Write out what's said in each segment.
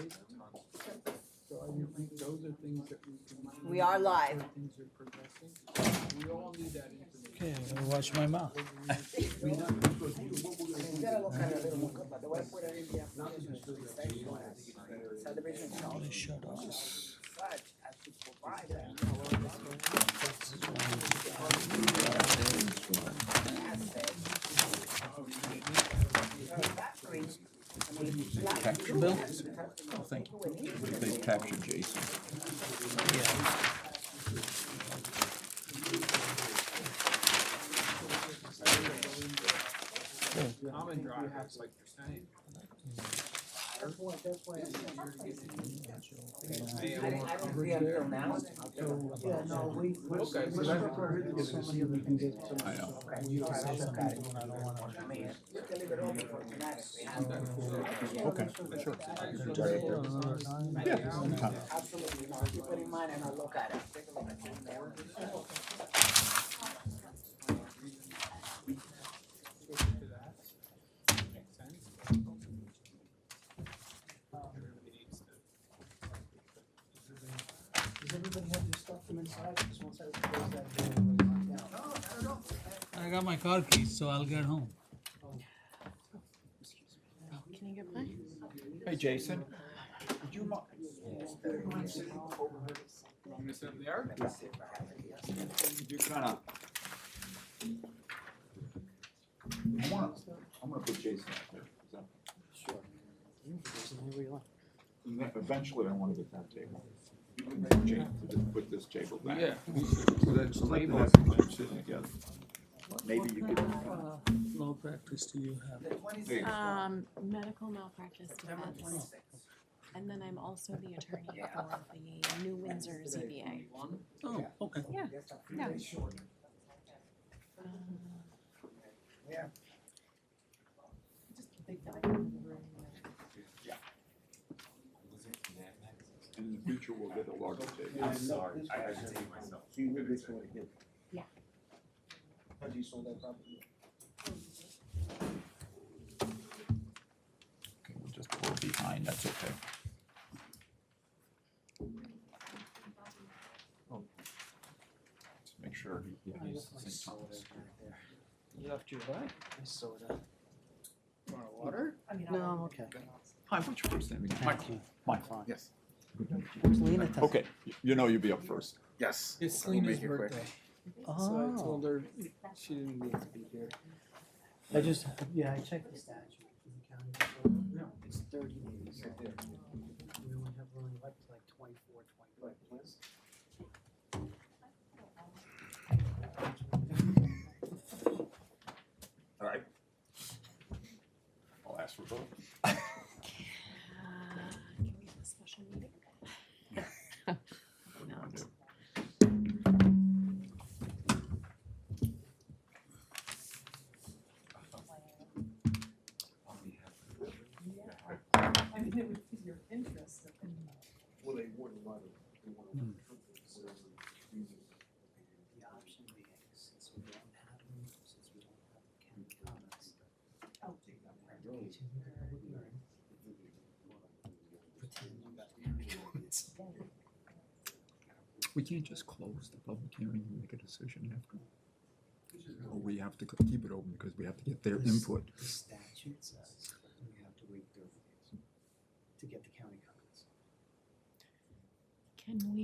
right? So I would think those are things that we can. We are live. where things are progressing. We all need that information. Okay, I'm gonna watch my mouth. Shut off. Capture Bill? Oh, thank you. They captured Jason. Common drivers, like you're saying. I didn't see until now. Yeah, no, okay, so that's. I know. I mean, you can leave it open for tonight if we have to. Okay, sure. Yeah, anytime. Absolutely, no, keep it in mind and I'll look at it. Take a look at it there. To that. Makes sense. Does everybody have their stuff from inside? Because once I close that door, we'll knock down. I got my car keys, so I'll get home. Can you get mine? Hey, Jason. Would you mind? Want me to sit there? Could you kind of? I'm gonna put Jason up there. Is that- Sure. Wherever you want. and then eventually, I want to get that table. Just put this table back. Yeah. So that's Table. label sitting together. Maybe you could. Law practice do you have? Hey, Medical malpractice defense. And then I'm also the attorney for the New Windsor ZBA. Oh, okay. Yeah, yeah. Yeah. Just a big document. And in the future, we'll get a larger table. I'm sorry, I had to take myself. So you live this way again? Yeah. How'd you sold that property? Okay, we'll just pull behind, that's okay. Just make sure he has the same time. You left your what? My soda. Want water? No, I'm okay. Hi, what's your first name again? Thank you. Mike. Fine. Yes. Where's Lena? Okay, you know you'll be up first. Yes. It's We'll make Selena's it quick. birthday, so I Oh. told her she didn't need to be here. I just, yeah, I checked the statute in the county. No, it's 30 days. We only have really like 24, 25 days. All right. I'll ask for both. Can we have a special meeting? No. I mean, it would be your interest. Well, they would a lot of, they want to the option being, since we don't have them, since we don't have the county comments. I'll take that. Continue the public hearing. Pretend you got the county comments. We can't just close the public hearing and make a decision after. Or we have to keep it open because we have to get their input. The statute says we have to wait 30 days to get the county comments. Can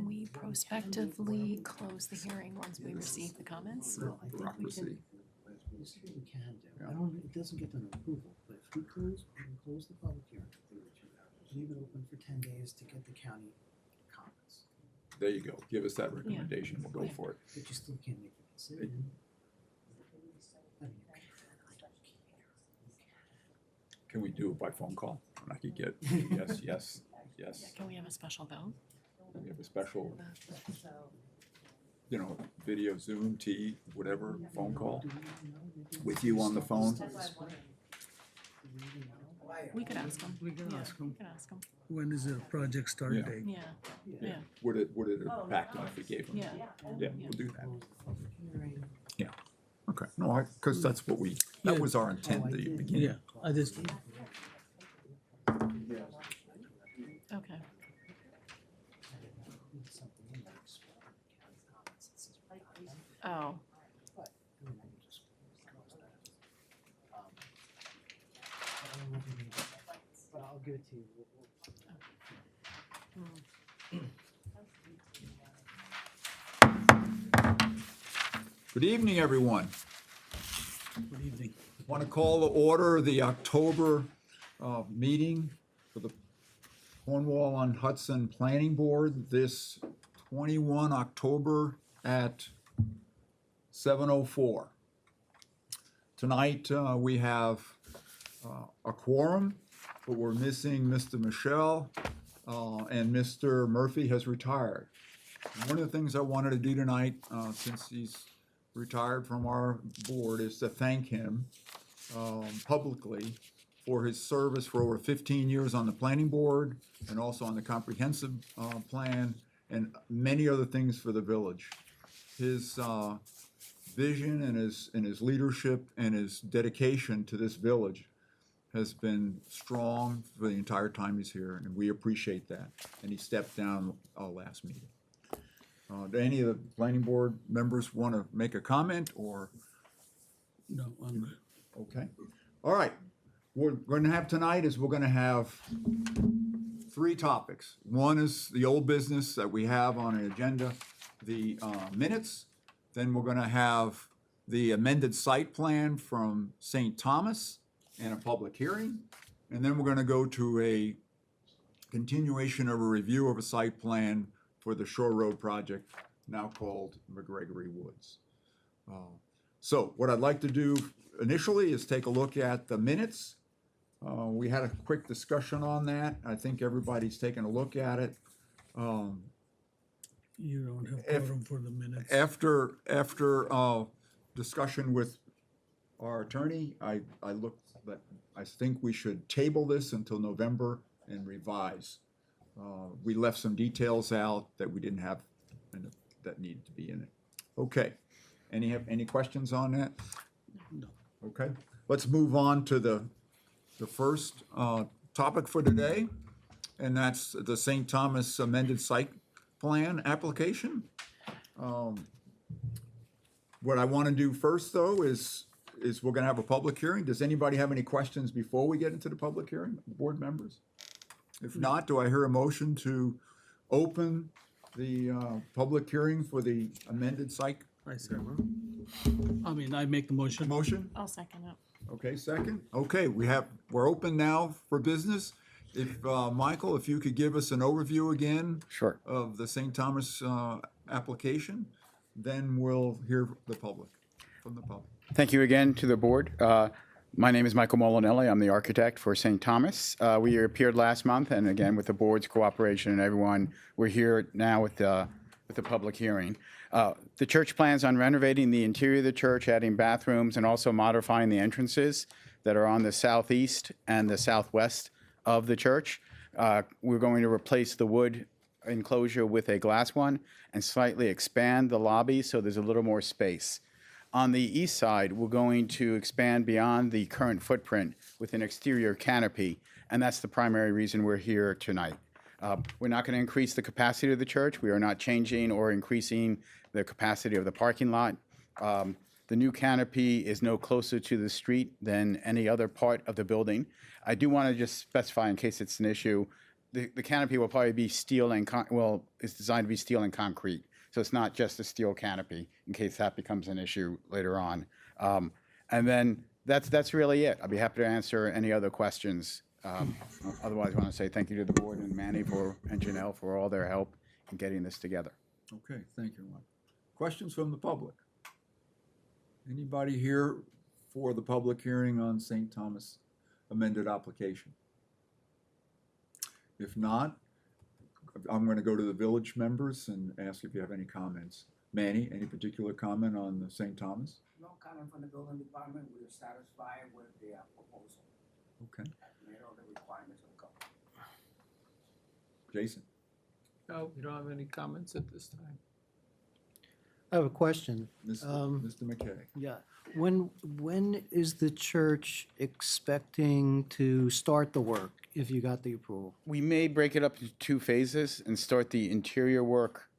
we prospectively close the hearing once we receive the comments? Well, I think we Bureaucracy. can, this is what we can do. Yeah. I don't, it doesn't get an approval, but if we close the public hearing, leave it open for 10 days to get the county comments. There you go. Give us that recommendation. We'll go for it. But you still can't make a decision. I mean, you Can we do it by phone call? And I could get yes, yes, yes. Can we have a special vote? We have a special, video, Zoom, whatever, phone call with you on the phone. We could ask them. We can Yeah, ask we them, can ask them. when is their project start Yeah. date? Yeah, yeah, Would it impact them if we gave them? yeah. Yeah, we'll do that. close the public hearing. Okay, no, because that's what that Yeah. was our intent Oh, I at the did. beginning. Yeah, I just, Yes. Oh, but, I mean, I can just close that. I don't know if you need it, but I'll give it to you. Good evening, everyone. Good evening. Want to call to order the October meeting for the Cornwall on Hudson Planning Board this 21 October at 7:04. Tonight, we have a quorum, but we're missing Mr. Michelle, and Mr. Murphy has retired. One of the things I wanted to do tonight, since he's retired from our board, is to thank him publicly for his service for over 15 years on the planning board and also on the comprehensive plan and many other things for the village. His vision and his leadership and his dedication to this village has been strong for the entire time he's here, and we appreciate that. And he stepped down last meeting. Do any of the planning board members want to make a comment, or? No, I'm good. Okay, all right. What we're going to have tonight is we're going to have three topics. One is the old business that we have on an agenda, the minutes. Then we're going to have the amended site plan from St. Thomas and a public hearing. And then we're going to go to a continuation of a review of a site plan for the Shore Road project, now called McGregory Woods. So what I'd like to do initially is take a look at the minutes. We had a quick discussion on that. I think everybody's taken a look at it. You don't have If- quorum for the minutes. After discussion with our attorney, I looked, but I think we should table this until November and revise. We left some details out that we didn't have, that needed to be in it. Okay, any questions on that? No. Okay, let's move on to the first topic for today, and that's the St. Thomas amended site plan application. What I want to do first, though, is we're going to have a public hearing. Does anybody have any questions before we get into the public hearing, board members? If not, do I hear a motion to open the public hearing for the amended site? I make the motion. Motion? I'll second it. Okay, second. Okay, we're open now for business. If, Michael, if you could give us an overview again Sure. of the St. Thomas application, then we'll hear from the public. Thank you again to the board. My name is Michael Molinelli. I'm the architect for St. Thomas. We appeared last month, and again, with the board's cooperation and everyone, we're here now with the public hearing. The church plans on renovating the interior of the church, adding bathrooms, and also modifying the entrances that are on the southeast and the southwest of the church. We're going to replace the wood enclosure with a glass one and slightly expand the lobby so there's a little more space. On the east side, we're going to expand beyond the current footprint with an exterior canopy, and that's the primary reason we're here tonight. We're not going to increase the capacity of the church. We are not changing or increasing the capacity of the parking lot. The new canopy is no closer to the street than any other part of the building. I do want to just specify, in case it's an issue, the canopy will probably be steel and, it's designed to be steel and concrete. So it's not just a steel canopy, in case that becomes an issue later on. And then that's really it. I'd be happy to answer any other questions. Otherwise, I want to say thank you to the board and Manny and Janelle for all their help in getting this together. Okay, thank you, Mike. Questions from the public? Anybody here for the public hearing on St. Thomas amended application? If not, I'm going to go to the village members and ask if you have any comments. Manny, any particular comment on the St. Thomas? No comment from the building department. We are satisfied with the proposal. Okay. Made all the requirements of the code. Jason? No, we don't have any comments at this time. I have a question. Mr. McKay? Yeah, when is the church expecting to start the work, if you got the approval? We may break it up into two phases and start the interior work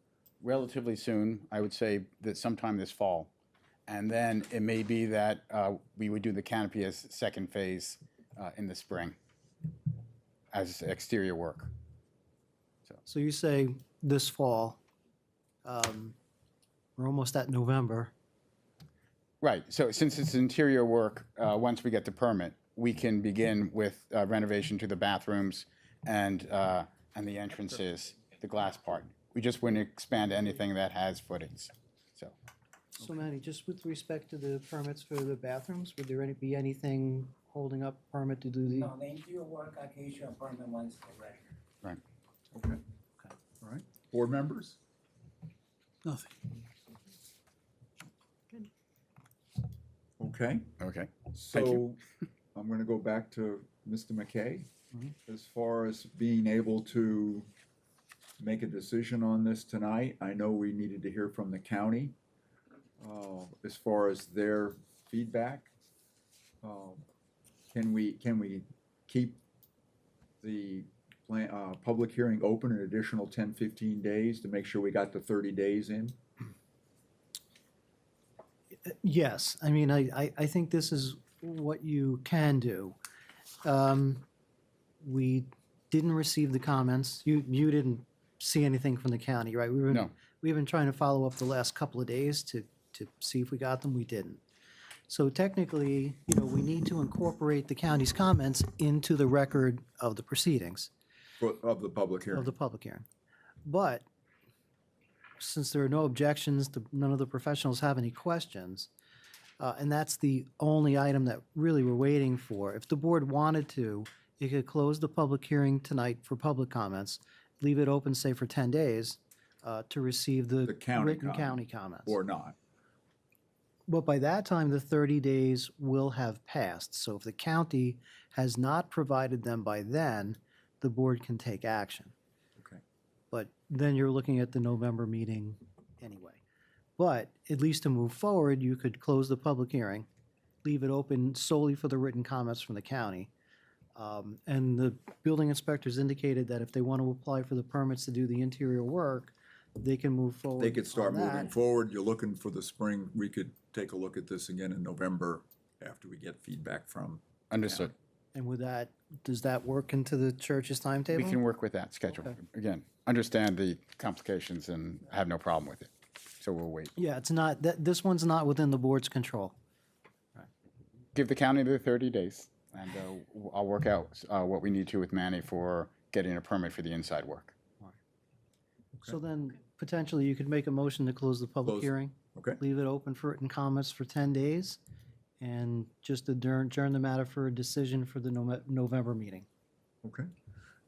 relatively soon. I would say that sometime this fall. And then it may be that we would do the canopy as second phase in the spring as exterior work. So you say this fall, we're almost at November. Right, so since it's interior work, once we get the permit, we can begin with renovation to the bathrooms and the entrances, the glass part. We just wouldn't expand anything that has footings, so. So Manny, just with respect to the permits for the bathrooms, would there be anything holding up permit to do the? No, the interior work, I can issue a permit once it's ready. Right. Okay. All right. Board members? Nothing. Okay. Okay. So you. I'm going to go back to Mr. McKay. Mhm. As far as being able to make a decision on this tonight, I know we needed to hear from the county as far as their feedback. Can we keep the public hearing open an additional 10, 15 days to make sure we got the 30 days in? Yes, I mean, I think this is what you can do. We didn't receive the comments. You didn't see anything from the county, right? No. We've been trying to follow up the last couple of days to see if we got them. We didn't. So technically, we need to incorporate the county's comments into the record of the proceedings, Of the public hearing? of the public hearing. But since there are no objections, none of the professionals have any questions, and that's the only item that really we're waiting for. If the board wanted to, it could close the public hearing tonight for public comments, leave it open, say, for 10 days to receive the The county written comment. county comments. Or not? But by that time, the 30 days will have passed. So if the county has not provided them by then, the board can take action. Okay. But then you're looking at the November meeting anyway. But at least to move forward, you could close the public hearing, leave it open solely for the written comments from the county. And the building inspectors indicated that if they want to apply for the permits to do the interior work, they can move forward They could start on that. moving forward. You're looking for the spring. We could take a look at this again in November after we get feedback from. Understood. And with that, does that work into the church's timetable? We can work with that schedule. Okay. Again, understand the complications and have no problem with it. So we'll wait. Yeah, it's not, this one's not within the board's control. Give the county the 30 days, and I'll work out what we need to with Manny for getting a permit for the inside work. So then, potentially, you could make a motion to close the public Close. hearing, Okay. leave it open for written comments for 10 days, and just adjourn the matter for a decision for the November meeting. Okay.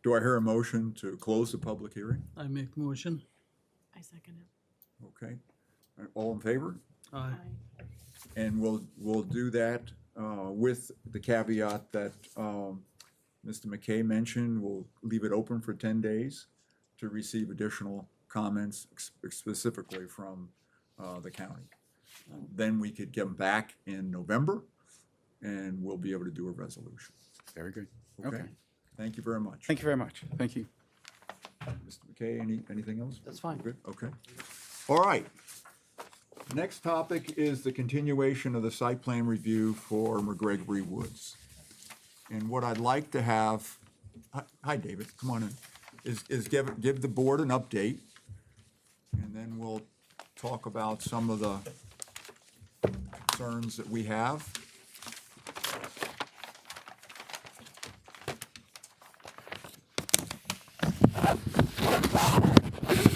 Do I hear a motion to close the public hearing? I make motion. I second it. Okay. All in favor? Aye. And we'll do that with the caveat that Mr. McKay mentioned. We'll leave it open for 10 days to receive additional comments specifically from the county. Then we could get them back in November, and we'll be able to do a resolution. Very good. Okay? Okay. Thank you very much. Thank you very much. Thank you. Mr. McKay, anything else? That's fine. Good, okay. All right. Next topic is the continuation of the site plan review for McGregory Woods. And what I'd like to have, hi David, come on in, is give the board an update, and then we'll talk about some of the concerns that we have.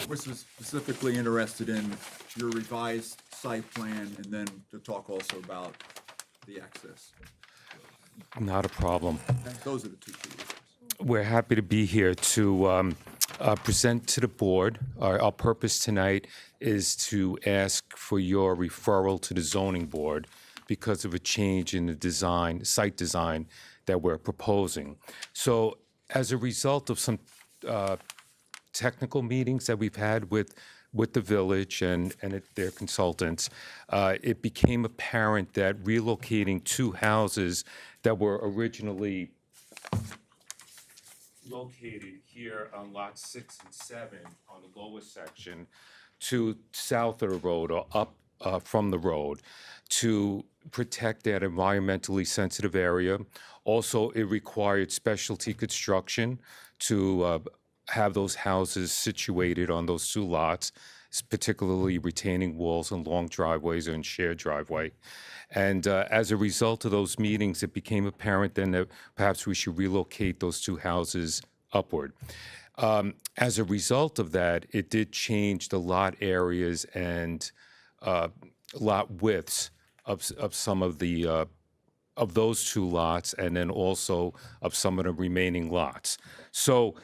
We're specifically interested in your revised site plan, and then to talk also about the access. Not a problem. Those are the two key issues. We're happy to be here to present to the board. Our purpose tonight is to ask for your referral to the zoning board because of a change in the design, site design that we're proposing. So as a result of some technical meetings that we've had with the village and their consultants, it became apparent that relocating two houses that were originally located here on lots 6 and 7 on the lower section to south of the road or up from the road to protect that environmentally sensitive area. Also, it required specialty construction to have those houses situated on those two lots, particularly retaining walls and long driveways and shared driveway. And as a result of those meetings, it became apparent then that perhaps we should relocate those two houses upward. As a result of that, it did change the lot areas and lot widths of some of the of those two lots, and then also of some of the remaining lots. So,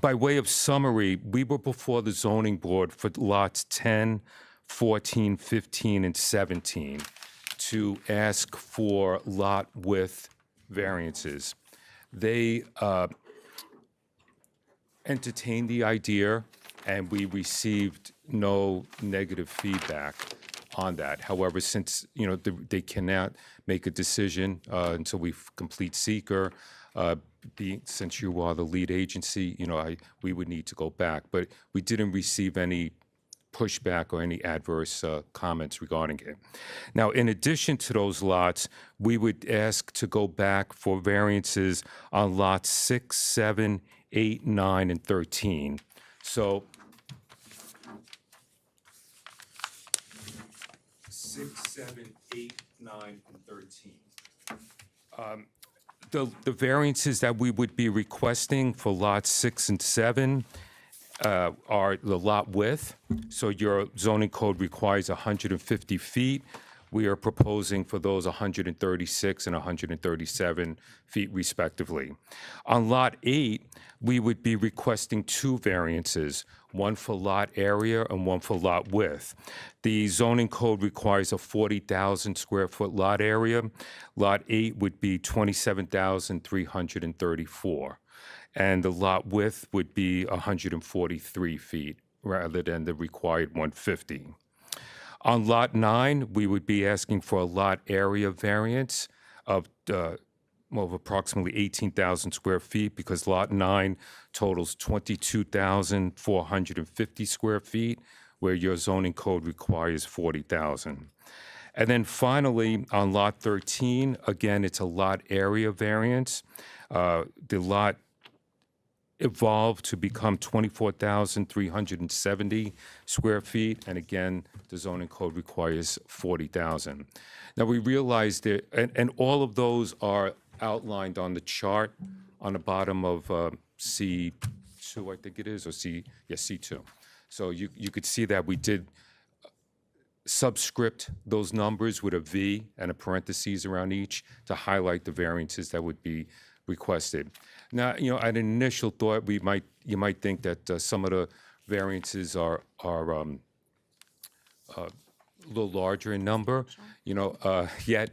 by way of summary, we were before the zoning board for lots 10, 14, 15, and 17 to ask for lot width variances. They entertained the idea, and we received no negative feedback on that. However, since they cannot make a decision until we complete seeker, since you are the lead agency, we would need to go back. But we didn't receive any pushback or any adverse comments regarding it. Now, in addition to those lots, we would ask to go back for variances on lots 6, 7, 8, 9, and 13. So 6, 7, 8, 9, and 13. The variances that we would be requesting for lots 6 and 7 are the lot width. So your zoning code requires 150 feet. We are proposing for those 136 and 137 feet respectively. On lot 8, we would be requesting two variances, one for lot area and one for lot width. The zoning code requires a 40,000 square foot lot area. Lot 8 would be 27,334. And the lot width would be 143 feet rather than the required 150. On lot 9, we would be asking for a lot area variance of approximately 18,000 square feet, because lot 9 totals 22,450 square feet, where your zoning code requires 40,000. And then finally, on lot 13, again, it's a lot area variance. The lot evolved to become 24,370 square feet, and again, the zoning code requires 40,000. Now, we realize that, and all of those are outlined on the chart on the bottom of C2, I think it is, or C2. So you could see that we did subscript those numbers with a V and a parentheses around each to highlight the variances that would be requested. Now, at an initial thought, you might think that some of the variances are a little larger in number, yet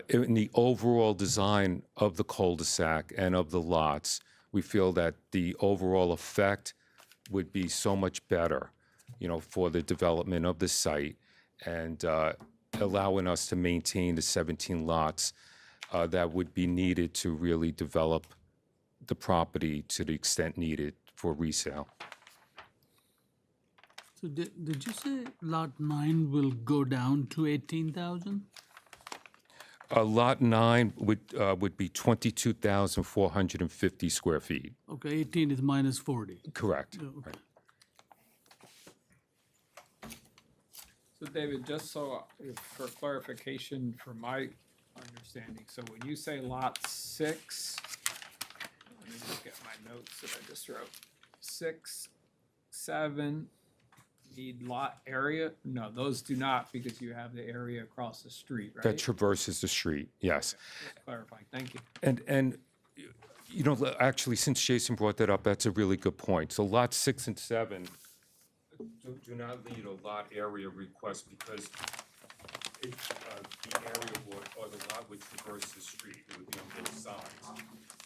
in the overall design of the cul-de-sac and of the lots, we feel that the overall effect would be so much better, for the development of the site and allowing us to maintain the 17 lots that would be needed to really develop the property to the extent needed for resale. So did you say lot 9 will go down to 18,000? Lot 9 would be 22,450 square feet. Okay, 18 is minus 40. Correct. Yeah, okay. Right. So David, just for clarification for my understanding, so when you say lot 6, let me look at my notes that I just wrote. 6, 7 need lot area? No, those do not, because you have the area across the street, right? That traverses the street, yes. Just clarifying, thank you. And actually, since Jason brought that up, that's a really good point. So lots 6 and 7 do not need a lot area request because the area or the lot would traverse the street. It would be on both sides.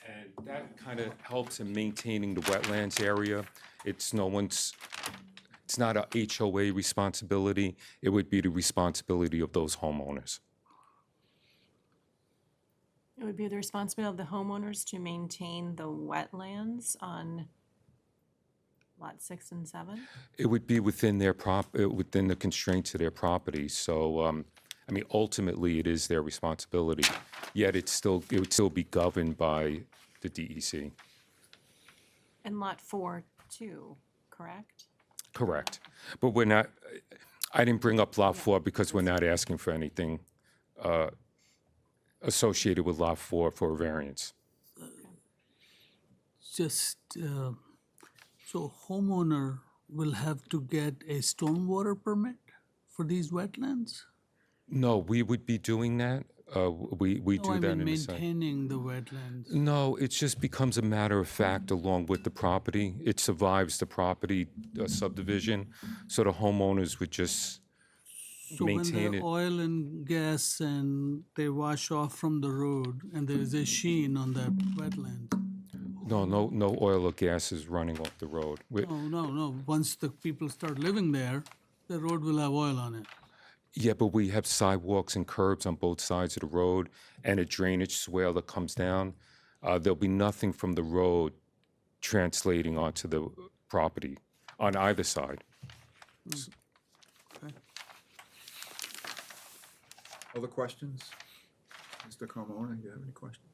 And that kind of helps in maintaining the wetlands area. It's not a HOA responsibility. It would be the responsibility of those homeowners. It would be the responsibility of the homeowners to maintain the wetlands on lot 6 and 7? It would be within their within the constraints of their property. So, I mean, ultimately, it is their responsibility. Yet it would still be governed by the DEC. And lot 4 too, correct? Correct. But we're not, I didn't bring up Lot 4 because we're not asking for anything associated with Lot 4 for a variance. Just, so homeowner will have to get a stormwater permit for these wetlands? No, we would be doing that. We No, do I that mean in the site. maintaining the wetlands. No, it just becomes a matter of fact along with the property. It survives the property subdivision, so the homeowners would just So when maintain the it. oil and gas and they wash off from the road and there is a sheen on that wetland. No oil or gas is running off the road. No. Once the people start living there, the road will have oil on it. Yeah, but we have sidewalks and curbs on both sides of the road and a drainage swale that comes down. There'll be nothing from the road translating onto the property on either side. Okay. Other questions? Mr. Carmona, you have any questions?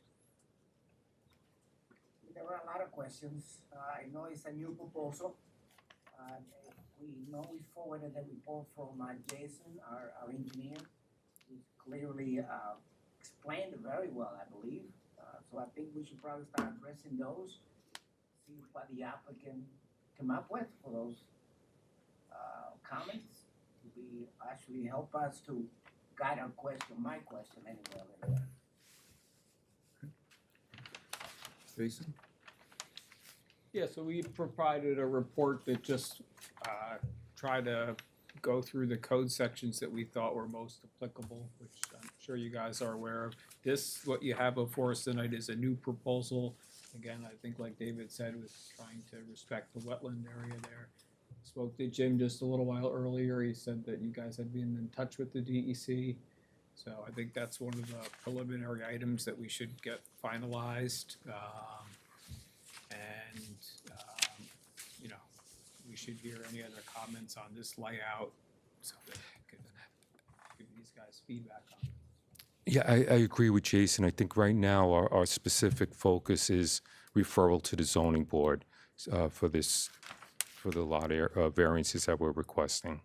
There were a lot of questions. I know it's a new proposal. We know we forwarded the report from Jason, our engineer. He clearly explained it very well, I believe. So I think we should probably start addressing those, see what the applicant come up with for those comments. We actually help us to guide our question, my question anyway. Jason? Yeah, so we provided a report that just tried to go through the code sections that we thought were most applicable, which I'm sure you guys are aware of. This, what you have before us tonight, is a new proposal. Again, I think like David said, was trying to respect the wetland area there. Spoke to Jim just a little while earlier. He said that you guys had been in touch with the DEC. So I think that's one of the preliminary items that we should get finalized. You know, we should hear any other comments on this layout so that we can give these guys feedback on it. Yeah, I agree with Jason. I think right now our specific focus is referral to the zoning board for the lot variances that we're requesting.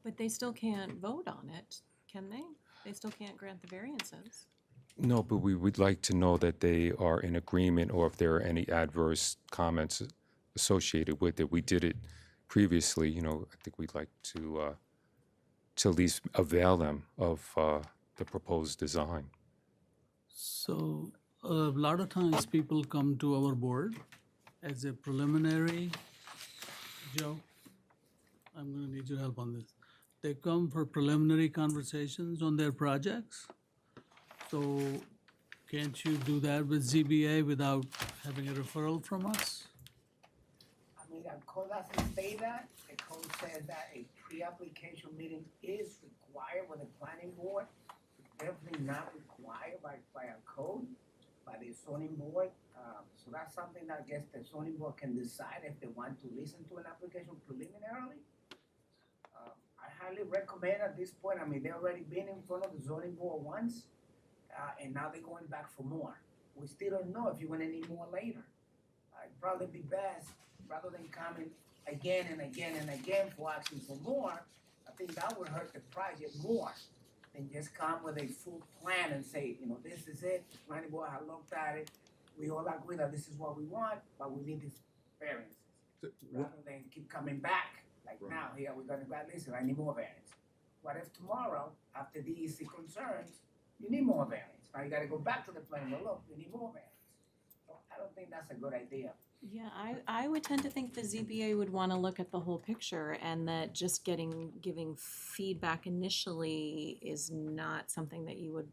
But they still can't vote on it, can they? They still can't grant the variances. No, but we would like to know that they are in agreement or if there are any adverse comments associated with it. We did it previously, you know, I think we'd like to at least avail them of the proposed design. So a lot of times people come to our board as a preliminary, Joe, I'm gonna need your help on this. They come for preliminary conversations on their projects. So can't you do that with ZBA without having a referral from us? I mean, our code doesn't say that. The code says that a pre-application meeting is required with the planning board. It's definitely not required by our code, by the zoning board. So that's something that I guess the zoning board can decide if they want to listen to an application preliminarily. I highly recommend at this point, I mean, they already been in front of the zoning board once, and now they're going back for more. We still don't know if you're gonna need more later. It'd probably be best, rather than coming again and again and again for asking for more, I think that would hurt the project more than just come with a full plan and say, you know, this is it, the planning board, I looked at it, we all agree that this is what we want, but we need these variances. Rather than keep coming back, like now, here, we're gonna, listen, I need more variance. What if tomorrow, after DEC concerns, you need more variance? Now you gotta go back to the planning board, look, you need more variance. So I don't think that's a good idea. Yeah, I would tend to think the ZBA would want to look at the whole picture and that just giving feedback initially is not something that you would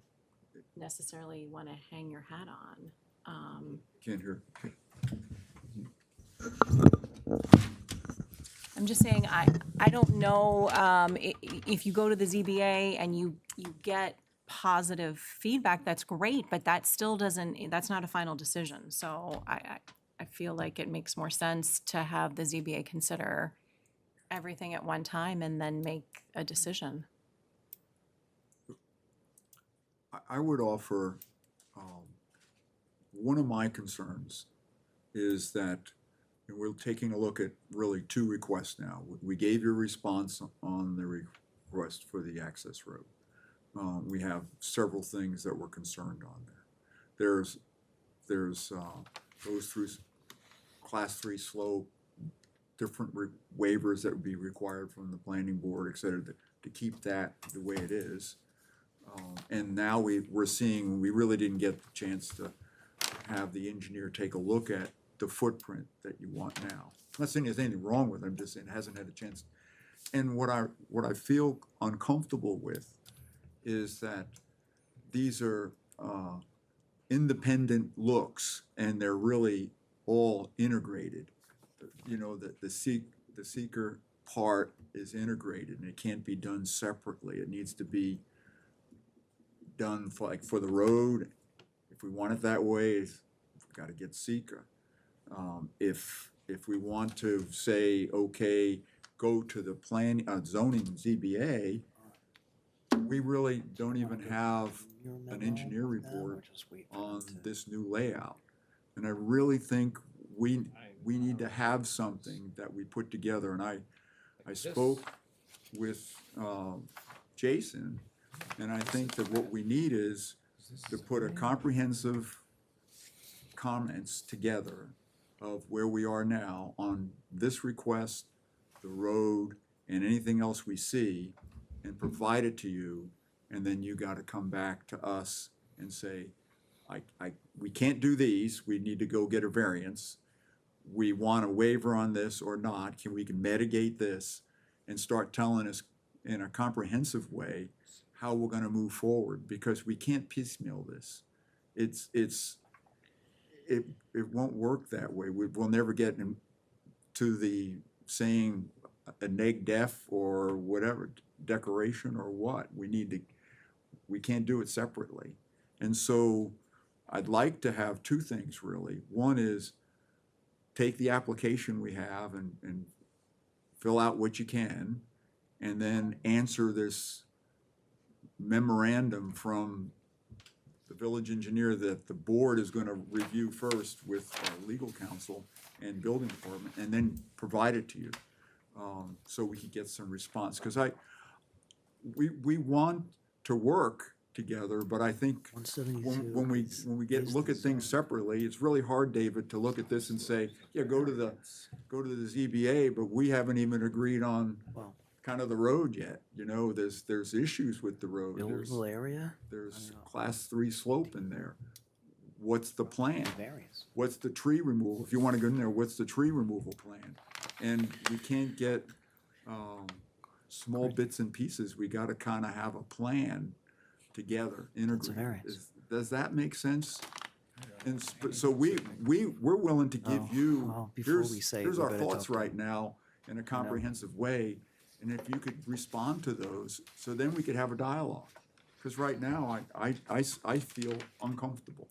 necessarily want to hang your hat on. Can't hear. I'm just saying, I don't know, if you go to the ZBA and you get positive feedback, that's great, but that still doesn't, that's not a final decision. So I feel like it makes more sense to have the ZBA consider everything at one time and then make a decision. I would offer, one of my concerns is that, and we're taking a look at really two requests now. We gave you a response on the request for the access road. We have several things that we're concerned on there. There's goes through class 3 slope, different waivers that would be required from the planning board, et cetera, to keep that the way it is. And now we're seeing, we really didn't get the chance to have the engineer take a look at the footprint that you want now. I'm not saying there's anything wrong with it, I'm just saying it hasn't had a chance. And what I feel uncomfortable with is that these are independent looks, and they're really all integrated. You know, the seeker part is integrated, and it can't be done separately. It needs to be done for the road. If we want it that way, we've got to get seeker. If we want to say, okay, go to the zoning ZBA, we really don't even have an engineer report on this new layout. And I really think we need to have something that we put together. And I spoke with Jason, and I think that what we need is to put a comprehensive comments together of where we are now on this request, the road, and anything else we see, and provide it to you, and then you gotta come back to us and say, we can't do these, we need to go get a variance. We want a waiver on this or not, we can mitigate this, and start telling us in a comprehensive way how we're gonna move forward, because we can't piecemeal this. It won't work that way. We'll never get to the saying a neg def or whatever, decoration or what. We can't do it separately. And so I'd like to have two things really. One is take the application we have and fill out what you can, and then answer this memorandum from the village engineer that the board is gonna review first with our legal counsel and building department, and then provide it to you, so we can get some response. Because we want to work together, but I think when we look at things separately, it's really hard, David, to look at this and say, yeah, go to the ZBA, but we haven't even agreed on kind of the road yet. You know, there's issues with the road. Buildable area? There's class 3 slope in there. What's the plan? Variance. What's the tree removal? If you want to go in there, what's the tree removal plan? And we can't get small bits and pieces. We got to kind of have a plan together, integrated. variance. Does that make sense? And so we're willing to give you, well, before here's we say it, here's we our better thoughts talk to right now in a comprehensive way. And if you could respond to those, so then we could have a dialogue. Because right now, I feel uncomfortable.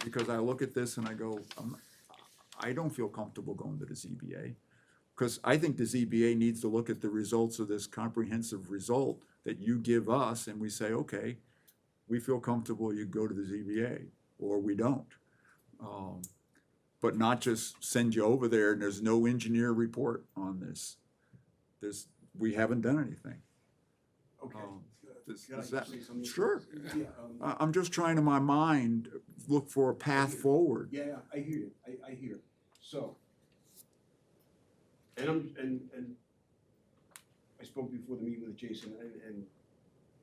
Because I look at this and I go, I don't feel comfortable going to the ZBA. Because I think the ZBA needs to look at the results of this comprehensive result that you give us, and we say, okay, we feel comfortable, you go to the ZBA, or we don't. But not just send you over there and there's no engineer report on this. We haven't done anything. Okay. Does Can I that- say something? Sure. Yeah, I'm just trying to, in my mind, look for a path forward. yeah, I hear you, I hear. So, and I spoke before the meeting with Jason, and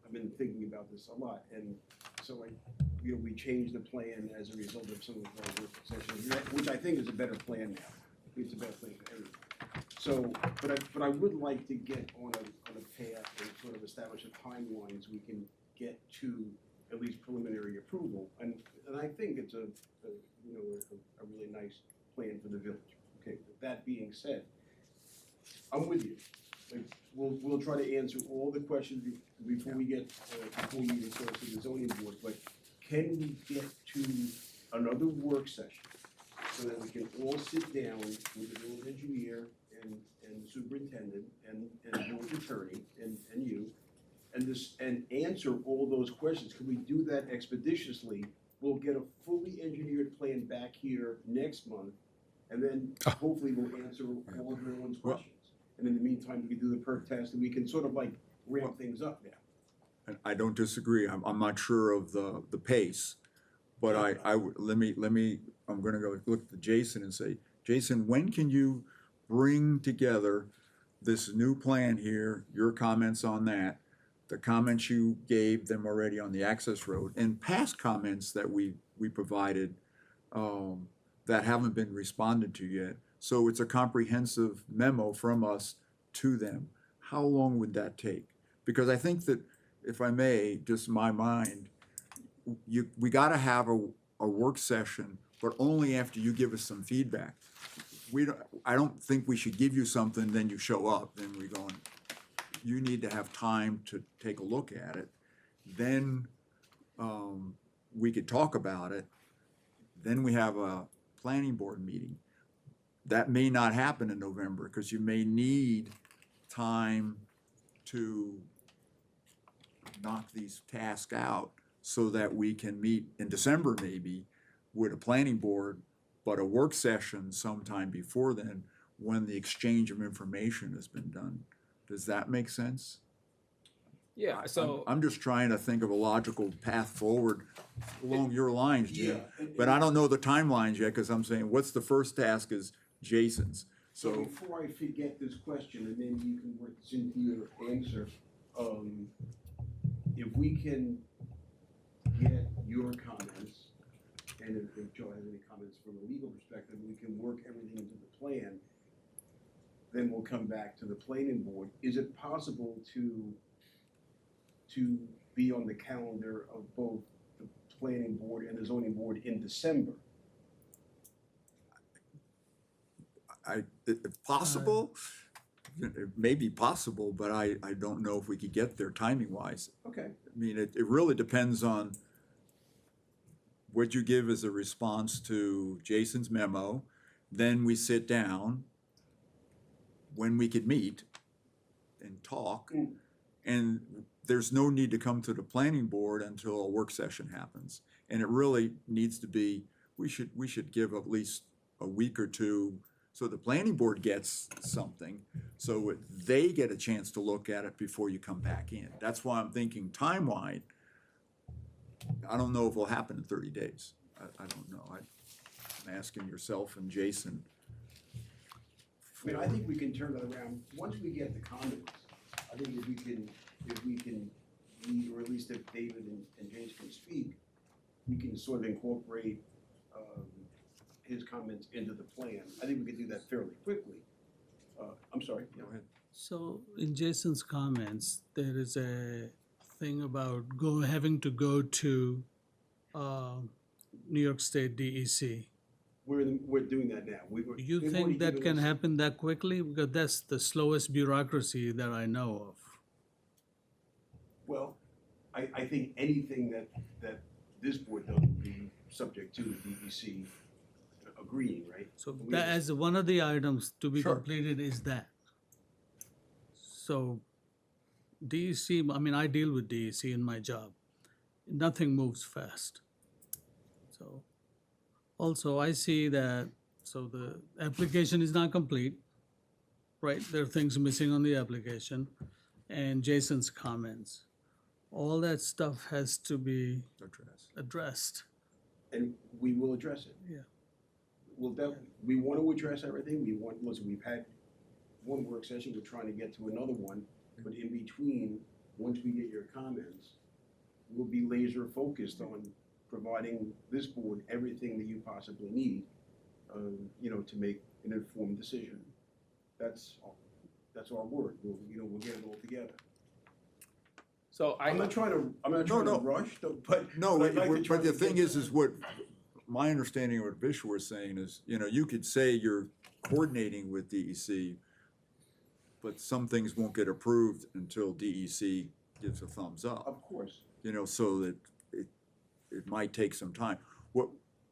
I've been thinking about this a lot, and so we changed the plan as a result of some of our work sessions, which I think is a better plan now. I think it's a better plan for everyone. So, but I would like to get on a path and sort of establish a timeline so we can get to at least preliminary approval. And I think it's a really nice plan for the village. Okay, with that being said, I'm with you. Like, we'll try to answer all the questions before we get, before we even start to the zoning board, but can we get to another work session so that we can all sit down with the village engineer and the superintendent and the village attorney and you, and answer all those questions. Can we do that expeditiously? We'll get a fully engineered plan back here next month, and then hopefully we'll answer all of everyone's questions. And in the meantime, we can do the perk test, and we can sort of like ramp things up now. And I don't disagree, I'm not sure of the pace, but let me, I'm gonna go look to Jason and say, Jason, when can you bring together this new plan here, your comments on that, the comments you gave them already on the access road, and past comments that we provided that haven't been responded to yet. So it's a comprehensive memo from us to them. How long would that take? Because I think that, if I may, just my mind, we gotta have a work session, but only after you give us some feedback. I don't think we should give you something, then you show up, then we're going, you need to have time to take a look at it. Then we could talk about it. Then we have a planning board meeting. That may not happen in November, because you may need time to knock these tasks out so that we can meet in December maybe with a planning board, but a work session sometime before then, when the exchange of information has been done. Does that make sense? Yeah, so. I'm just trying to think of a logical path forward along your lines, Jim. Yeah, But I don't know the timelines yet, because I'm saying, what's the first task is Jason's. So So, before I forget this question, and then you can work this into your answer, if we can get your comments, and if Joe has any comments from a legal perspective, we can work everything into the plan, then we'll come back to the planning board. Is it possible to be on the calendar of both the planning board and the zoning board in December? if possible, it may be possible, but I don't know if we could get there timing wise. Okay. I mean, it really depends on what you give as a response to Jason's memo. Then we sit down, when we could meet and talk. Mm. And there's no need to come to the planning board until a work session happens. And it really needs to be, we should give at least a week or two so the planning board gets something, so they get a chance to look at it before you come back in. That's why I'm thinking timeline. I don't know if it'll happen in 30 days. I don't know. I'm asking yourself and Jason. I mean, I think we can turn it around, once we get the comments, I think if we can meet, or at least if David and James can speak, we can sort of incorporate, his comments into the plan. I think we could do that fairly quickly. I'm sorry. Go ahead. So in Jason's comments, there is a thing about having to go to New York State DEC. We're doing that now. You they've already think that given can us- happen that quickly? Because that's the slowest bureaucracy that I know of. Well, I think anything that this board does will be subject to the DEC agreeing, right? So We that, as one of the items to be Sure. completed is that. So DEC, I mean, I deal with DEC in my job. Nothing moves fast. So also I see that, so the application is not complete, right? There are things missing on the application, and Jason's comments. All that stuff has to be addressed. And we will address it. Yeah. We want to address everything. Listen, we've had one work session, we're trying to get to another one, but in between, once we get your comments, we'll be laser focused on providing this board everything that you possibly need, to make an informed decision. That's our word. We'll get it all together. So I'm not trying to No. rush, but. No, but I'd like to try but the to thing get- is what, my understanding of what Bishop was saying is, you could say you're coordinating with DEC, but some things won't get approved until DEC gives a thumbs up, Of course. so that it might take some time. What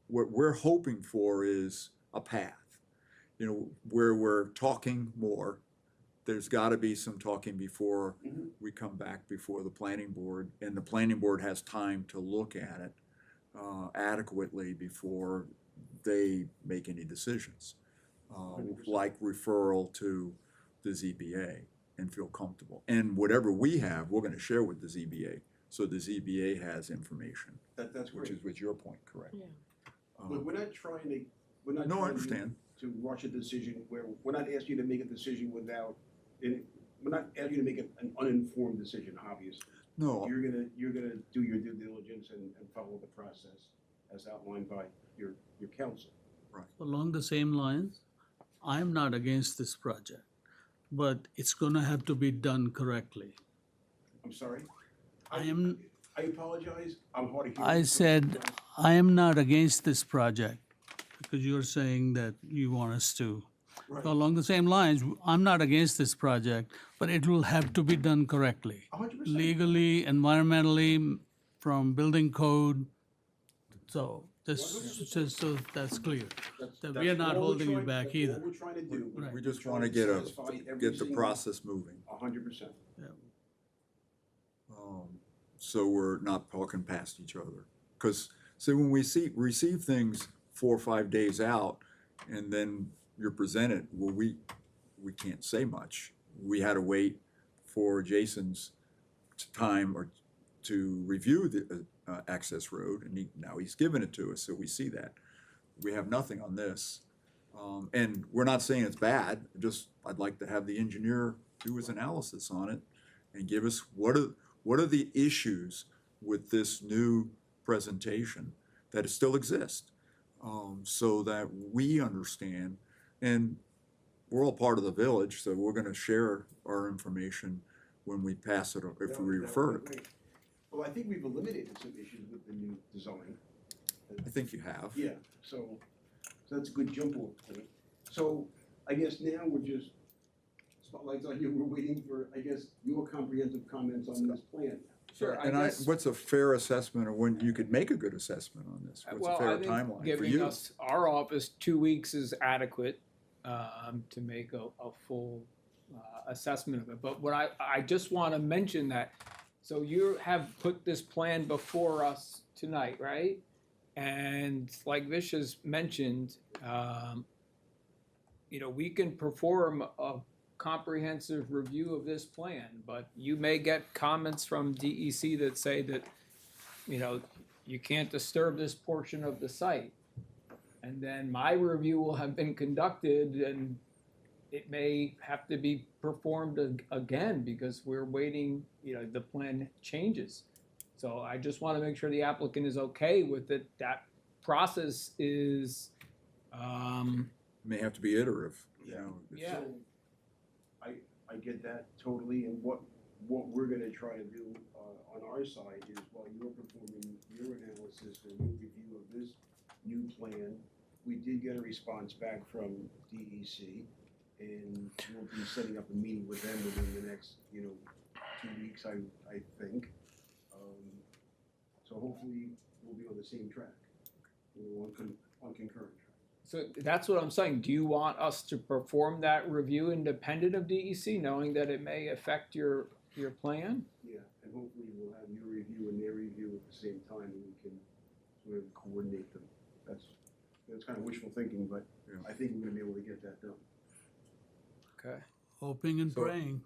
we're hoping for is a path. You know, where we're talking more, there's gotta be some talking before Mhm. we come back before the planning board, and the planning board has time to look at it adequately before they make any decisions. 100%. Like referral to the ZBA and feel comfortable. And whatever we have, we're gonna share with the ZBA, so the ZBA has information, That's which great. is with your point, correct? Yeah. But we're not trying to, we're not No, I trying understand. to rush a decision where, we're not asking you to make a decision without, we're not asking you to make an uninformed decision, obviously. No, You're gonna do your due diligence and follow the process as outlined by your counsel. Along the same lines, I'm not against this project, but it's gonna have to be done correctly. I'm sorry? I am- I apologize, I'm hard of hearing. I said, I am not against this project, because you're saying that you want us to. Right. So along the same lines, I'm not against this project, but it will have to be done correctly. 100%. Legally, environmentally, from building code. So, just so that's clear. That we are That's not all we're holding you trying- back that's either. all we're trying to do. Right. we just We're wanna trying to get satisfy every get the single- process moving. 100%. So we're not talking past each other. Cause, see, when we receive things 4 or 5 days out, and then you're presented, well, we can't say much. We had to wait for Jason's time or to review the access road, and now he's given it to us, so we see that. We have nothing on this. And we're not saying it's bad, just, I'd like to have the engineer do his analysis on it and give us what are the issues with this new presentation that still exist, so that we understand. And we're all part of the village, so we're gonna share our information when we pass it, or if That we would- that refer would it. be great. Well, I think we've eliminated some issues with the new design. I think you have. Yeah, so that's a good jump off point. So I guess now we're just, spotlight's on you, we're waiting for, I guess, your comprehensive comments on this plan. Sure, And what's a fair assessment, or when you could make a good assessment on this? What's a Well, fair I think timeline for giving you? us, our office, 2 weeks is adequate to make a full assessment of it. But what I just want to mention that, so you have put this plan before us tonight, right? And like Vish has mentioned, you know, we can perform a comprehensive review of this plan, but you may get comments from DEC that say that, you know, you can't disturb this portion of the site. And then my review will have been conducted and it may have to be performed again because we're waiting, you know, the plan changes. So I just want to make sure the applicant is okay with it. That process is, May have to be iterative, you know. Yeah. So, I get that totally, and what we're gonna try to do on our side is while you're performing your analysis and your review of this new plan, we did get a response back from DEC, and we'll be setting up a meeting with them within the next, 2 weeks, I think. So hopefully we'll be on the same track, we're on concurrent track. so that's what I'm saying. Do you want us to perform that review independent of DEC, knowing that it may affect your plan? Yeah, and hopefully we'll have your review and their review at the same time, and we can sort of coordinate them. That's kind of wishful thinking, but Yeah. I think we're gonna be able to get that done. Okay. Hoping and So- praying.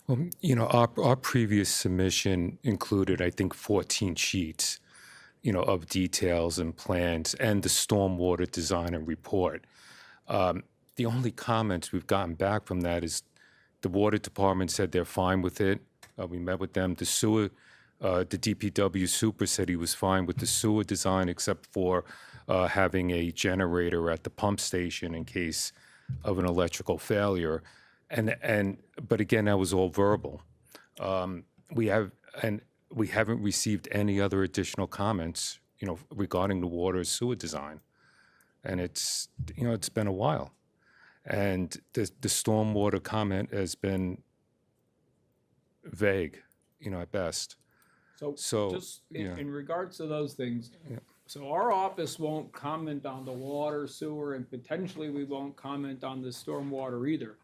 Well, you know, our previous submission included, I think, 14 sheets, you know, of details and plans and the stormwater design and report. The only comments we've gotten back from that is the water department said they're fine with it. We met with them. The sewer, the DPW super said he was fine with the sewer design except for having a generator at the pump station in case of an electrical failure. But again, that was all verbal. We haven't received any other additional comments, you know, regarding the water sewer design. And it's been a while. And the stormwater comment has been vague, you know, at best. So So, just yeah. in regards to those things, Yeah. So our office won't comment on the water, sewer, and potentially we won't comment on the stormwater either.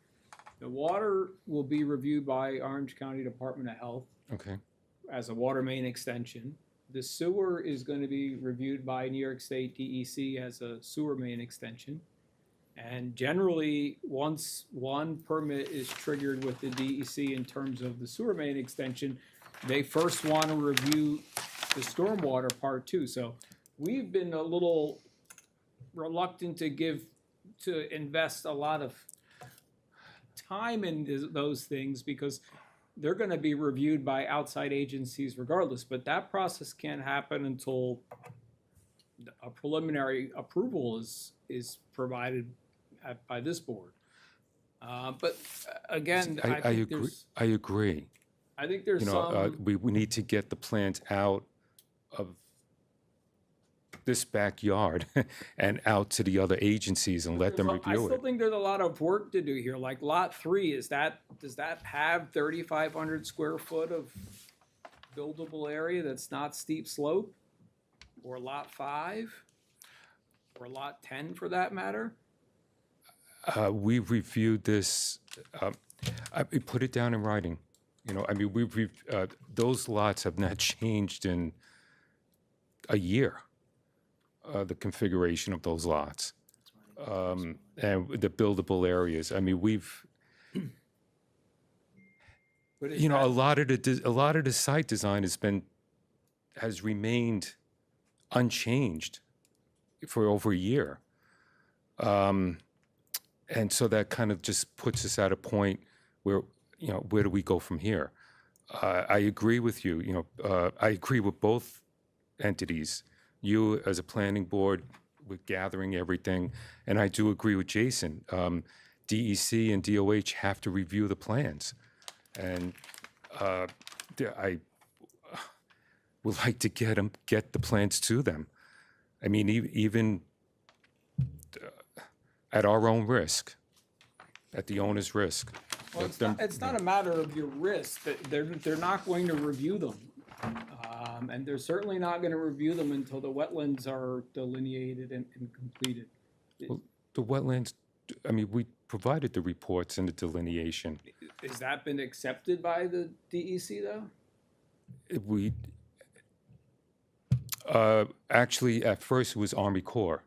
The water will be reviewed by Orange County Department of Health Okay, as a water main extension. The sewer is going to be reviewed by New York State DEC as a sewer main extension. And generally, once one permit is triggered with the DEC in terms of the sewer main extension, they first want to review the stormwater part too. So we've been a little reluctant to invest a lot of time in those things because they're gonna be reviewed by outside agencies regardless, but that process can't happen until a preliminary approval is provided by this board. But again, I I think agree, there's, I agree. I think there's You know, some, we need to get the plans out of this backyard and out to the other agencies and let them there's a- I review still it. think there's a lot of work to do here, like lot 3, does that have 3,500 square foot of buildable area that's not steep slope? Or lot 5? Or lot 10 for that matter? We reviewed this, we put it down in writing. You know, I mean, those lots have not changed in a year, the configuration of those lots. And the buildable areas, I mean, But is you know, that- a lot of the site design has remained unchanged for over a year. And so that kind of just puts us at a point where, you know, where do we go from here? I agree with you, you know, I agree with both entities. You as a planning board with gathering everything, and I do agree with Jason. DEC and DOH have to review the plans. And I would like to get the plans to them. I mean, even at our own risk, at the owner's risk. Well, Let them- it's not a matter of your risk, that they're not going to review them. And they're certainly not gonna review them until the wetlands are delineated and completed. The wetlands, I mean, we provided the reports and the delineation. Has that been accepted by the DEC though? We, actually, at first it was Army Corps,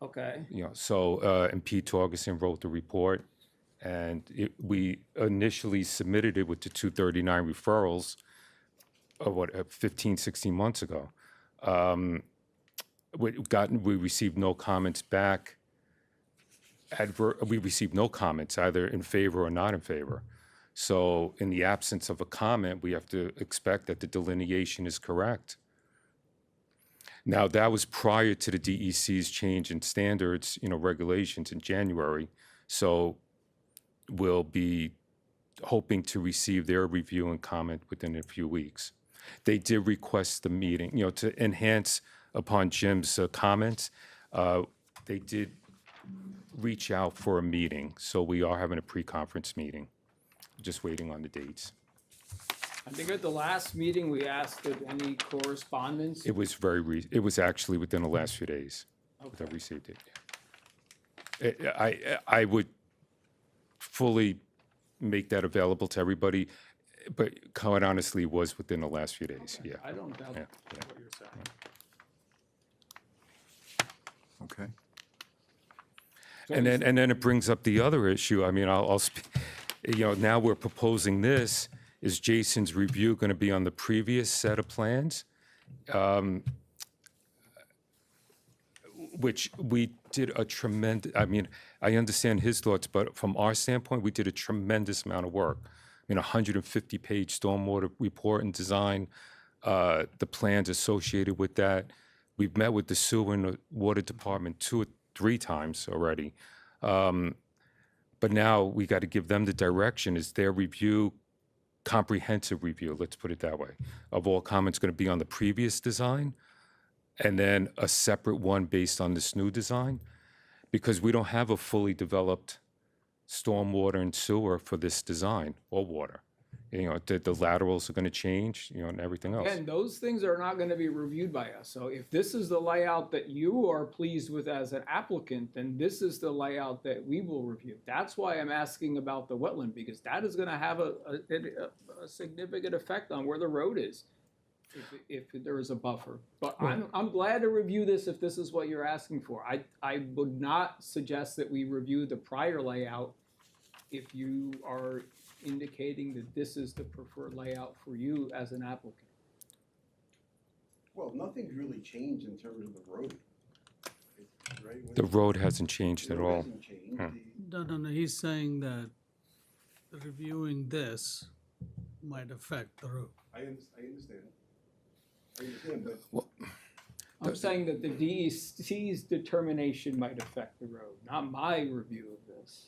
Okay, you know, so, and Pete Torgerson wrote the report. And we initially submitted it with the 239 referrals, 15, 16 months ago. We received no comments back. We received no comments, either in favor or not in favor. So in the absence of a comment, we have to expect that the delineation is correct. Now, that was prior to the DEC's change in standards, you know, regulations in January. So we'll be hoping to receive their review and comment within a few weeks. They did request the meeting, you know, to enhance upon Jim's comments. They did reach out for a meeting, so we are having a pre-conference meeting. Just waiting on the dates. I think at the last meeting, we asked if any correspondence. It was it was actually within the last few days that I received it. I would fully make that available to everybody, but quite honestly, it was within the last few days, yeah. I don't doubt Yeah, what you're saying. Okay. And then it brings up the other issue. I mean, you know, now we're proposing this. Is Jason's review going to be on the previous set of plans? Which we did a tremendous, I mean, I understand his thoughts, but from our standpoint, we did a tremendous amount of work. I mean, 150-page stormwater report and design, the plans associated with that. We've met with the sewer and the water department 2 or 3 times already. But now we got to give them the direction. Is their review, comprehensive review, let's put it that way, of all comments going to be on the previous design? And then a separate one based on this new design? Because we don't have a fully developed stormwater and sewer for this design, or water. The laterals are gonna change, and everything else. Again, those things are not gonna be reviewed by us, so if this is the layout that you are pleased with as an applicant, then this is the layout that we will review. That's why I'm asking about the wetland, because that is gonna have a significant effect on where the road is, if there is a buffer. But I'm glad to review this if this is what you're asking for. I would not suggest that we review the prior layout if you are indicating that this is the preferred layout for you as an applicant. Well, nothing's really changed in terms of the road. Right? The road hasn't changed The at road all. hasn't changed. Hmm. No, he's saying that reviewing this might affect the road. I understand. I understand, but I'm saying that the DEC's determination might affect the road, not my review of this.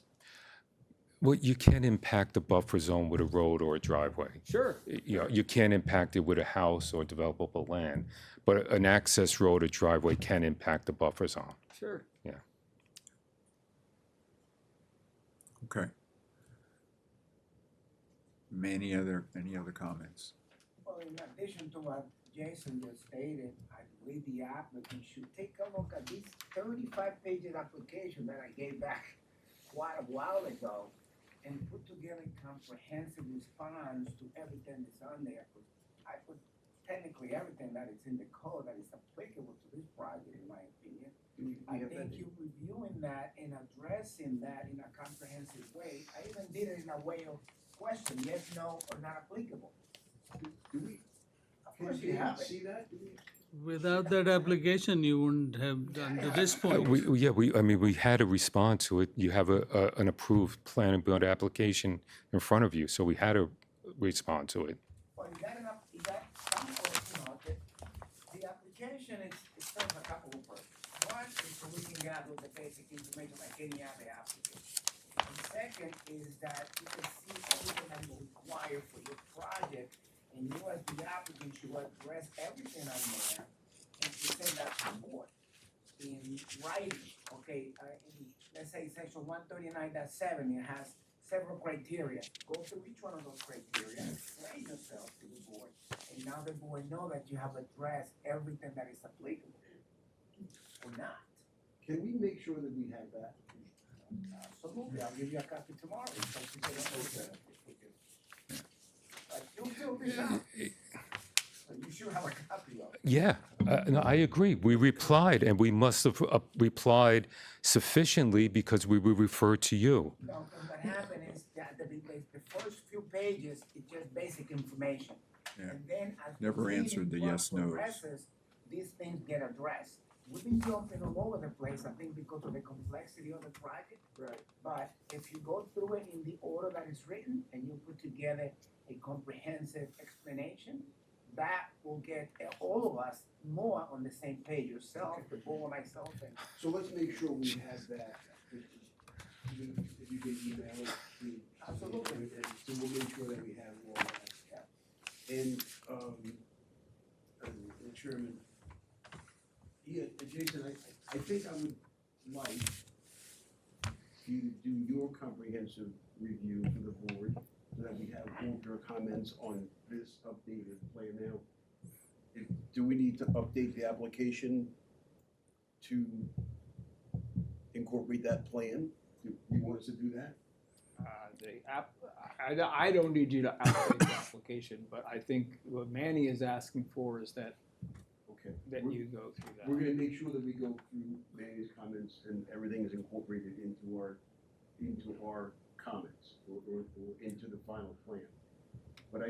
Well, you can't impact the buffer zone with a road or a driveway. Sure, You can't impact it with a house or developable land, but an access road or driveway can impact the buffer zone. sure. Okay. Any other comments? Well, in addition to what Jason just stated, I believe the applicant should take a look at this 35-page application that I gave back quite a while ago and put together a comprehensive response to everything that's on there. I put technically everything that is in the code that is applicable to this project, in my opinion. I think you reviewing that and addressing that in a comprehensive way. I even did it in a way of question, yes, no, or not applicable. do we, Of can course you you have it. see that? Do we- Without that application, you wouldn't have done to this point. We had to respond to it. You have an approved planning board application in front of you, so we had to respond to it. Well, is that enough, is that some, or, the application is, it serves a couple of purposes. One is so we can gather the basic information like any other application. The second is that you can see everything that you require for your project, and you as the applicant should address everything on there and present that to the board in writing, okay? Let's say section 139.7, it has several criteria. Go through each one of those criteria, explain yourself to the board, and now the board know that you have addressed everything that is applicable or not. Can we make sure that we have that? Absolutely, I'll give you a copy tomorrow, so you can look at it. But you fill this out, so you should have a copy of it. Yeah, no, I agree. We replied, and we must have replied sufficiently because we were referred to you. No, because what happened is that the first few pages is just basic information. Yeah. And then as Never reading answered the process yes/nos. progresses, these things get addressed. We've been jumping all over the place, I think because of the complexity of the project. Right. But if you go through it in the order that it's written and you put together a comprehensive explanation, that will get all of us more on the same page, yourself, the board, myself, and So let's make sure we have that. Even if you can email it, Absolutely. and so we'll make sure that we have all that. And, Chairman, yeah, Jason, I think I would like you to do your comprehensive review for the board, so that we have all of your comments on this updated plan now. Do we need to update the application to incorporate that plan? Do you want us to do that? I don't need you to update the application, but I think what Manny is asking for is that Okay. you go through that. We're gonna make sure that we go through Manny's comments and everything is incorporated into our comments or into the final plan. But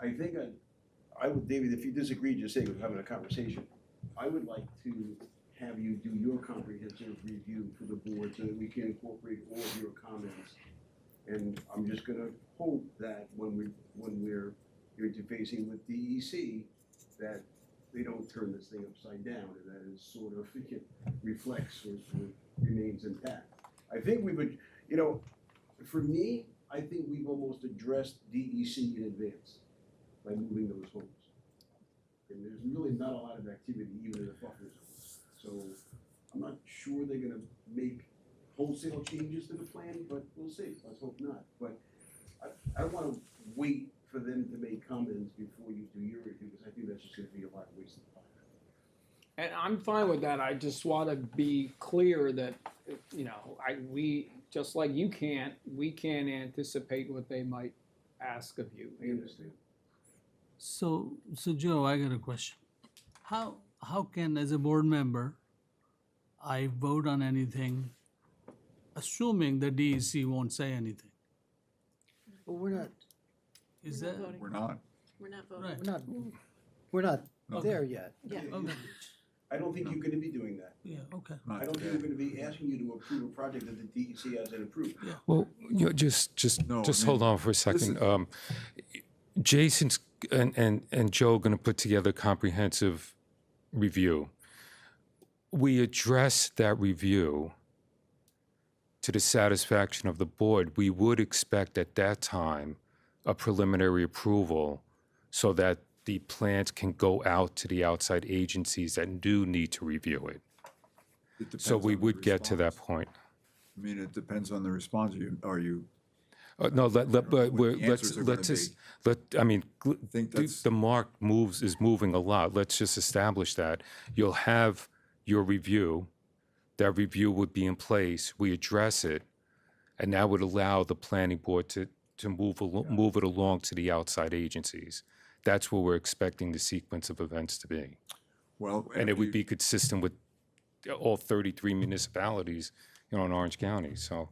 I think I would, David, if you disagree, just say we're having a conversation. I would like to have you do your comprehensive review for the board so that we can incorporate all of your comments. And I'm just gonna hope that when we're interfacing with DEC, that they don't turn this thing upside down and that it sort of reflects or remains intact. I think we would, for me, I think we've almost addressed DEC in advance by moving those homes. And there's really not a lot of activity even in the buffer zones. So I'm not sure they're gonna make wholesale changes to the plan, but we'll see. Let's hope not. But I don't wanna wait for And I'm fine with that, I just wanna be clear that, you know, just like you can't, we can't anticipate what they might ask of you. I understand. So Joe, I got a question. How can, as a board member, I vote on anything, assuming the DEC won't say anything? But we're not, Is We're not that, voting. We're not. We're not voting. right, we're not Okay. there yet. Yeah. okay, I don't think you're gonna be doing that. yeah, okay. I don't think we're gonna be asking you to approve a project that the DEC hasn't approved. Well, you know, just No, I hold mean, on for a this second. is- Jason's and Joe going to put together a comprehensive review. We address that review to the satisfaction of the board. We would expect at that time a preliminary approval so that the plans can go out to the outside agencies that do need to review it. It depends So we on the would get to that response. point. I mean, it depends on the response. Are you, No, don't know but what the answers are gonna let's just, be. I mean, think the that's- mark is moving a lot. Let's just establish that. You'll have your review. That review would be in place. We address it, and that would allow the planning board to move it along to the outside agencies. That's what we're expecting the sequence of events to be. well. And it after would you- be consistent with all 33 municipalities, you know, in Orange County, so.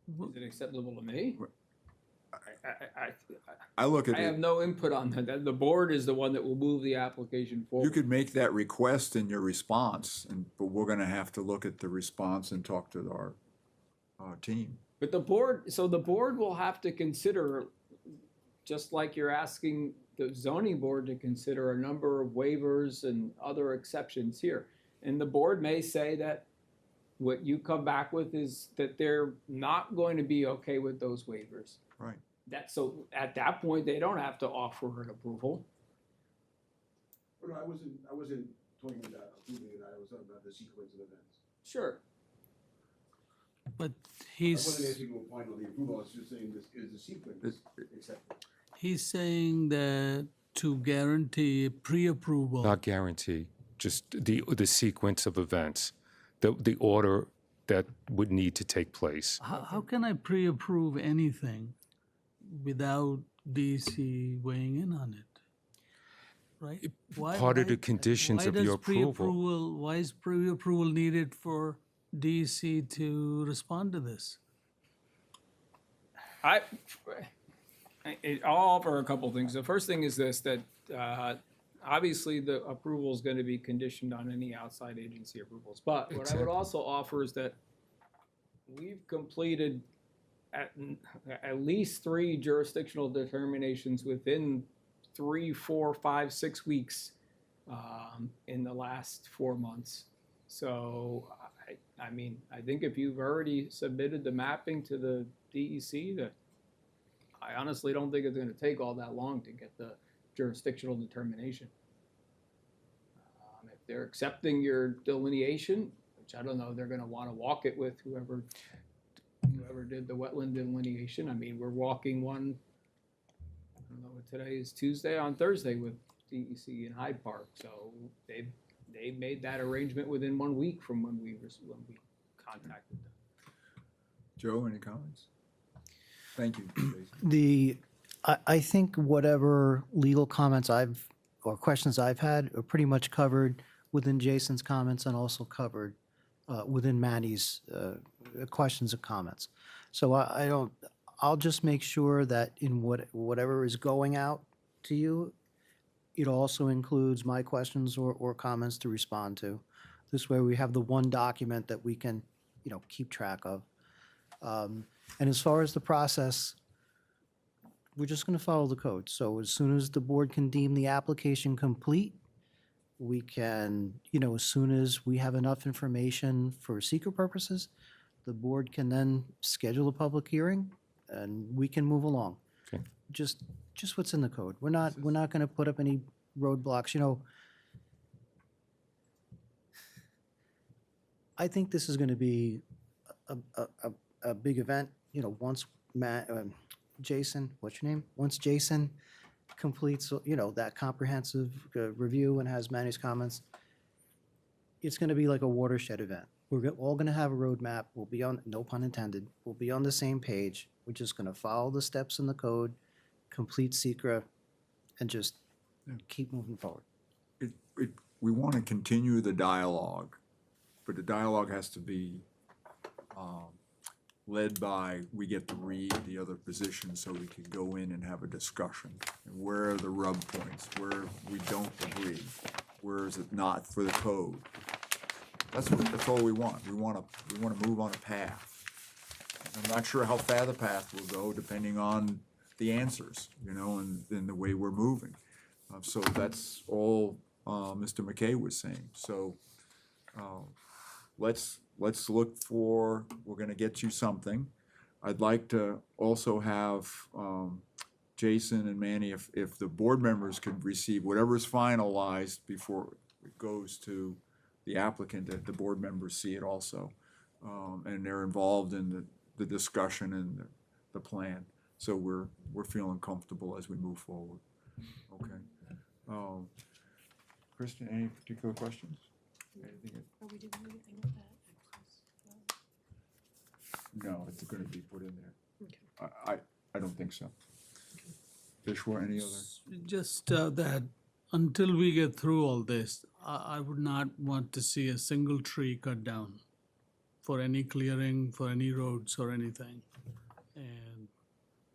Is it acceptable to me? I look at I have it, no input on that. The board is the one that will move the application you forward. could make that request in your response, but we're gonna have to look at the response and talk to our team. But the board will have to consider, just like you're asking the zoning board to consider a number of waivers and other exceptions here. And the board may say that what you come back with is that they're not going to be okay with those waivers. Right. So at that point, they don't have to offer an approval. Well, no, I wasn't talking about approving it, I was talking about the sequence of events. Sure. But I wasn't he's, asking you to opine on the approval, I was just saying this is the sequence acceptable. he's saying that to guarantee pre-approval. Not guarantee, just the sequence of events, the order that would need to take place. How can I pre-approve anything without DC weighing in on it? Right? Part of the conditions of your approval. Why is pre-approval needed for DC to respond to this? I'll offer a couple things. The first thing is this, that obviously the approval is going to be conditioned on any outside agency approvals. But what I would Exactly. also offer is that we've completed at least 3 jurisdictional determinations within 3, 4, 5, 6 weeks in the last 4 months. So, I mean, I think if you've already submitted the mapping to the DEC, I honestly don't think it's gonna take all that long to get the jurisdictional determination. If they're accepting your delineation, which I don't know, they're gonna wanna walk it with whoever did the wetland delineation. I mean, we're walking one, I don't know what today is, Tuesday, on Thursday with DEC in Hyde Park. So they made that arrangement within 1 week from when we contacted them. Joe, any comments? Thank you, Jason. I think whatever legal comments or questions I've had are pretty much covered within Jason's comments and also covered within Manny's questions and comments. So I'll just make sure that in whatever is going out to you, it also includes my questions or comments to respond to. This way we have the one document that we can, keep track of. And as far as the process, we're just going to follow the code. So as soon as the board can deem the application complete, we can, as soon as we have enough information for seeker purposes, the board can then schedule a public hearing and we can move along. Okay. Just what's in the code. We're not going to put up any roadblocks. I think this is going to be a big event. Once Jason, what's your name? Once Jason completes, that comprehensive review and has Manny's comments, it's gonna be like a watershed event. All gonna have a roadmap. We'll be on, no pun intended, we'll be on the same page. We're just gonna follow the steps in the code, complete secra, and just keep moving forward. We want to continue the dialogue, but the dialogue has to be led by, we get to read the other positions so we can go in and have a discussion. And where are the rub points, where we don't agree, where is it not for the code? That's all we want. We want to move on a path. I'm not sure how far the path will go, depending on the answers, and the way we're moving. So that's all Mr. McKay was saying. So let's look for, we're gonna get you something. I'd like to also have Jason and Manny, if the board members could receive whatever is finalized before it goes to the applicant, that the board members see it also. And they're involved in the discussion and the plan. So we're feeling comfortable as we move forward. Okay. Kristen, any particular questions? Anything? Are we doing anything with that? No, it's gonna be put in there. I don't think so. Vishwa, any other? Just that, until we get through all this, I would not want to see a single tree cut down for any clearing, for any roads or anything. And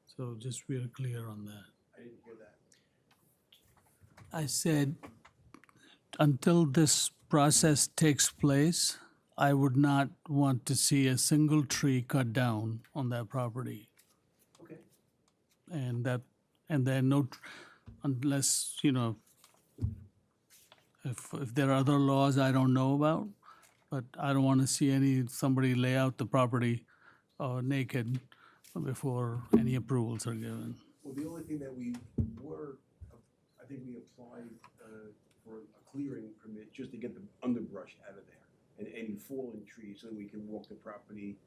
so just we are clear on that. I didn't hear that. I said, until this process takes place, I would not want to see a single tree cut down on that property. Okay. And then unless, if there are other laws I don't know about, but I don't want to see somebody lay out the property naked before any approvals are given. Well, the only thing that we were, I think we applied for a clearing permit just to get the underbrush out of there and any fallen trees so that we can walk the property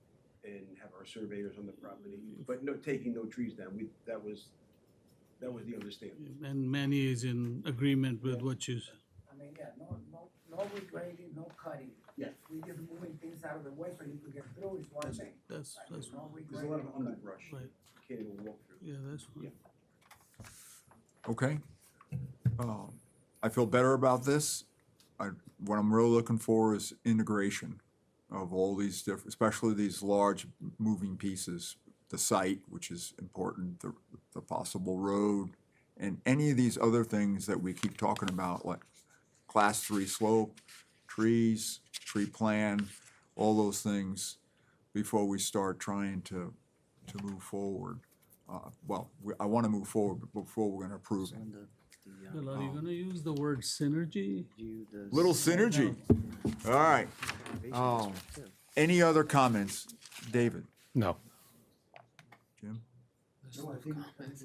and have our surveyors on the property, but taking no trees down. That was the understanding. And Manny is in agreement with what you said. No regrading, no cutting. Yeah. We just moving things out of the way so you can get through is one thing. That's No There's a lot regrading, of no cutting. underbrush. right. You can't even walk through. Yeah, that's fine. Okay. I feel better about this. What I'm really looking for is integration of all these different, especially these large moving pieces, the site, which is important, the possible road, and any of these other things that we keep talking about, like class 3 slope, trees, tree plan, all those things before we start trying to move forward. I want to move forward before we're going to approve it. Bill, are you gonna use the word synergy? Little synergy. All right. Any other comments? David? No. Jim? No, I think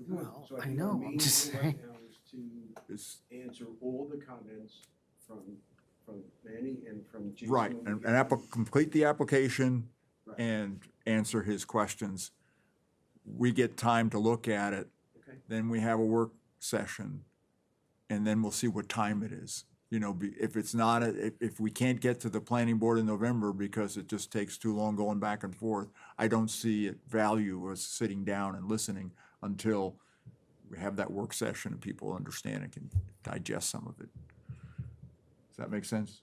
Well, so. I think know, our I'm main just goal saying. right now is to Is answer all the comments from Manny and from Jason. right, when we and get- complete the application Right. and answer his questions. We get time to look at it, Okay. then we have a work session, and then we'll see what time it is. If it's not, if we can't get to the planning board in November because it just takes too long going back and forth, I don't see it value us sitting down and listening until we have that work session and people understand and can digest some of it. Does that make sense?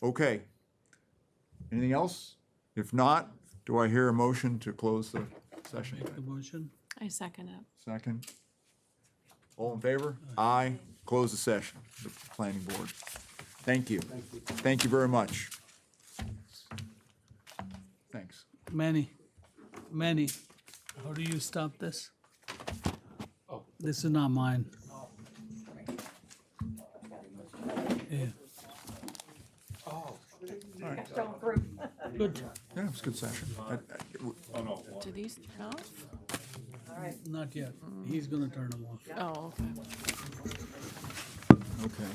Okay. Anything else? If not, do I hear a motion to close the session? Make the motion? I second it. Second. All in favor? Aye. Close the session, the planning board. Thank you. Thank you very much. Thanks. Manny, how do you stop this? Oh. This is not mine. Yeah. Good, Yeah, it was a good session. Do these turn off? not yet. He's gonna turn them off. Oh, okay. Okay.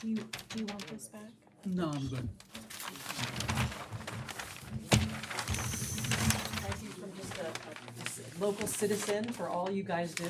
Do you want this back? No, I'm good. local citizen for all you guys do.